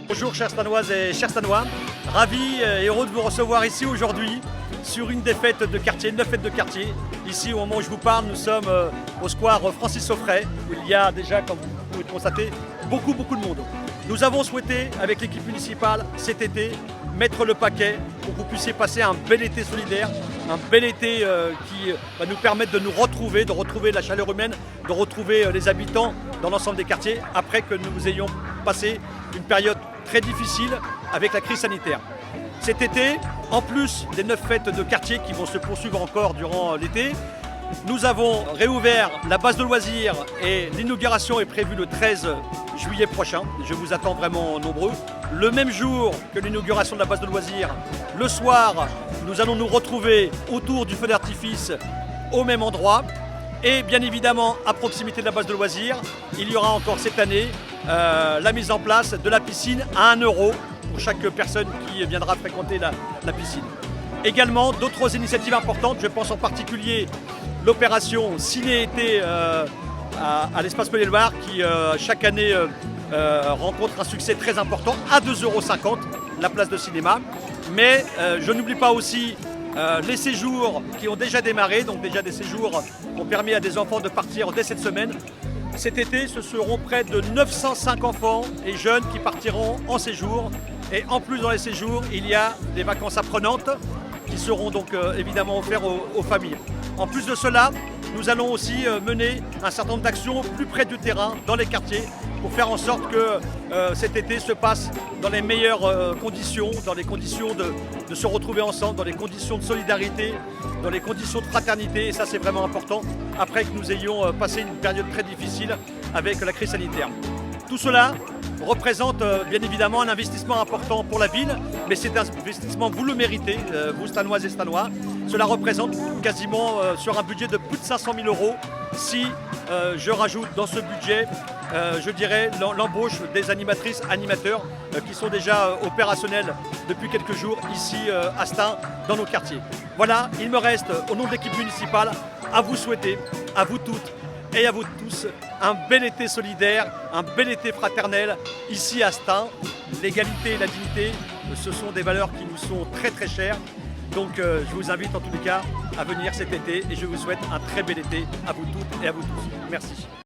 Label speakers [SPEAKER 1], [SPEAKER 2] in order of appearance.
[SPEAKER 1] Bonjour chères Stanoises et chers Stanois, ravi et heureux de vous recevoir ici aujourd'hui sur une des fêtes de quartier, 9 fêtes de quartier. Ici au moment où je vous parle, nous sommes au square Francis Sofray où il y a déjà, comme vous pouvez le constater, beaucoup de monde. Nous avons souhaité avec l'équipe municipale cet été mettre le paquet pour que vous puissiez passer un bel été solidaire, un bel été qui va nous permettre de nous retrouver, de retrouver la chaleur humaine, de retrouver les habitants dans l'ensemble des quartiers après que nous ayons passé une période très difficile avec la crise sanitaire. Cet été, en plus des 9 fêtes de quartier qui vont se poursuivre encore durant l'été, nous avons réouvert la base de loisirs et l'inauguration est prévue le 13 juillet prochain. Je vous attends vraiment nombreux. Le même jour que l'inauguration de la base de loisirs, le soir, nous allons nous retrouver autour du feu d'artifice au même endroit. Et bien évidemment, à proximité de la base de loisirs, il y aura encore cette année la mise en place de la piscine à 1 € pour chaque personne qui viendra fréquenter la piscine. Également, d'autres initiatives importantes, je pense en particulier l'opération Ciné-été à l'espace Pelé-Loire qui chaque année rencontre un succès très important à 2,50 € la place de cinéma. Mais je n'oublie pas aussi les séjours qui ont déjà démarré, donc déjà des séjours qui ont permis à des enfants de partir dès cette semaine. Cet été, ce seront près de 905 enfants et jeunes qui partiront en séjour. Et en plus, dans les séjours, il y a des vacances apprenantes qui seront donc évidemment offertes aux familles. En plus de cela, nous allons aussi mener un certain nombre d'actions plus près du terrain, dans les quartiers, pour faire en sorte que cet été se passe dans les meilleures conditions, dans les conditions de se retrouver ensemble, dans les conditions de solidarité, dans les conditions de fraternité. Et ça, c'est vraiment important, après que nous ayons passé une période très difficile avec la crise sanitaire. Tout cela représente bien évidemment un investissement important pour la ville, mais cet investissement, vous le méritez, vous Stanoises et Stanois. Cela représente quasiment sur un budget de plus de 500 000 € si je rajoute dans ce budget, je dirais, l'embauche des animatrices, animateurs qui sont déjà opérationnels depuis quelques jours ici à Stains, dans nos quartiers. Voilà, il me reste, au nom de l'équipe municipale, à vous souhaiter, à vous toutes, et à vous tous, un bel été solidaire, un bel été fraternel ici à Stains. L'égalité et la dignité, ce sont des valeurs qui nous sont très très chères. Donc je vous invite en tous les cas à venir cet été et je vous souhaite un très bel été à vous toutes et à vous tous. Merci.